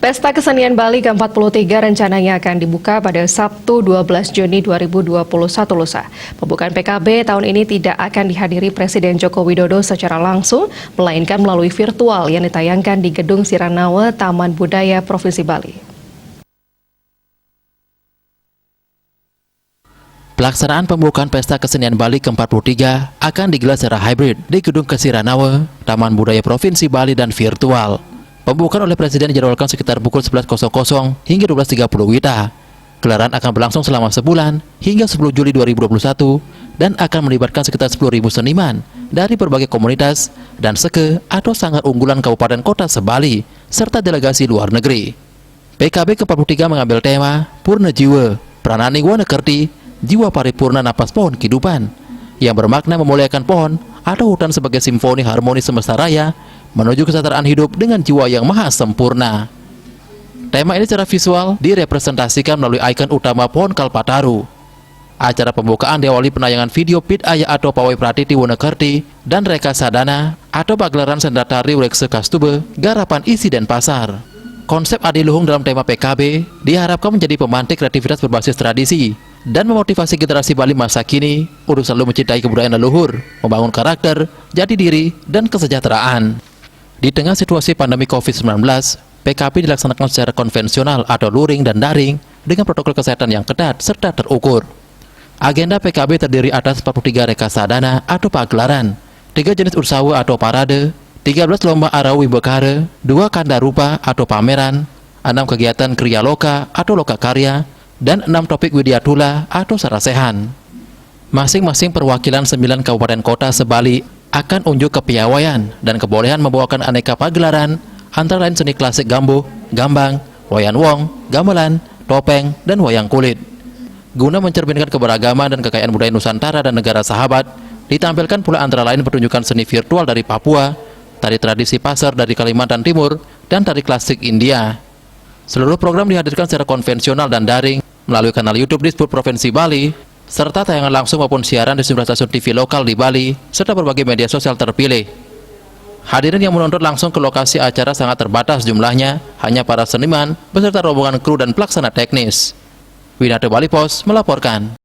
Pesta Kesenian Bali ke-43 rencananya akan dibuka pada Sabtu 12 Juni 2021 lusa. Pembukaan PKB tahun ini tidak akan dihadiri Presiden Joko Widodo secara langsung, melainkan melalui virtual yang ditayangkan di Gedung Siranawa, Taman Budaya Provinsi Bali. Pelaksanaan pembukaan Pesta Kesenian Bali ke-43 akan digelar secara hybrid di Gedung Siranawa, Taman Budaya Provinsi Bali dan virtual. Pembukaan oleh Presiden dijadwalkan sekitar pukul 11.00 hingga 12.30 WITA. Gelaran akan berlangsung selama sebulan hingga 10 Juli 2021 dan akan melibatkan sekitar 10.000 seniman dari berbagai komunitas dan seke atau sanggar unggulan Kabupaten Kota se-Bali serta delegasi luar negeri. PKB ke-43 mengambil tema Purna Jiwa, Pranani Wana Kerti, Jiwa Paripurna Napas Pohon Kehidupan, yang bermakna memuliakan pohon atau hutan sebagai simfoni harmoni semesta raya menuju kesetaraan hidup dengan jiwa yang maha sempurna. Tema ini secara visual direpresentasikan melalui ikon utama pohon Kalpataru. Acara pembukaan diawali penayangan video Pit Aya atau Pawai Pratiti Wonekerti dan Reka Sadana atau pagelaran Sendatari Urekse Kastube, Garapan Isi dan Pasar. Konsep adiluhung dalam tema PKB diharapkan menjadi pemantik kreativitas berbasis tradisi dan memotivasi generasi Bali masa kini untuk selalu mencintai kebudayaan leluhur, membangun karakter, jati diri, dan kesejahteraan. Di tengah situasi pandemi COVID-19, PKB dilaksanakan secara konvensional atau luring dan daring dengan protokol kesehatan yang ketat serta terukur. Agenda PKB terdiri atas 43 reka sadana atau pagelaran, 3 jenis ursawa atau parade, 13 lomba arawi bekare, 2 kanda rupa atau pameran, 6 kegiatan kriya loka atau loka karya, dan 6 topik widyatula atau sarasehan. Masing-masing perwakilan 9 kabupaten kota se-Bali akan unjuk kepiawaian dan kebolehan membawakan aneka pagelaran antara lain seni klasik gambuh, gambang, wayan wong, gamelan, topeng, dan wayang kulit. Guna mencerminkan keberagaman dan kekayaan budaya Nusantara dan negara sahabat, ditampilkan pula antara lain pertunjukan seni virtual dari Papua, tari tradisi pasar dari Kalimantan Timur, dan tari klasik India. Seluruh program dihadirkan secara konvensional dan daring melalui kanal YouTube Disput Provinsi Bali, serta tayangan langsung maupun siaran di sejumlah stasiun TV lokal di Bali, serta berbagai media sosial terpilih. Hadirin yang menonton langsung ke lokasi acara sangat terbatas jumlahnya, hanya para seniman, beserta rombongan kru dan pelaksana teknis. Winata Bali Pos melaporkan.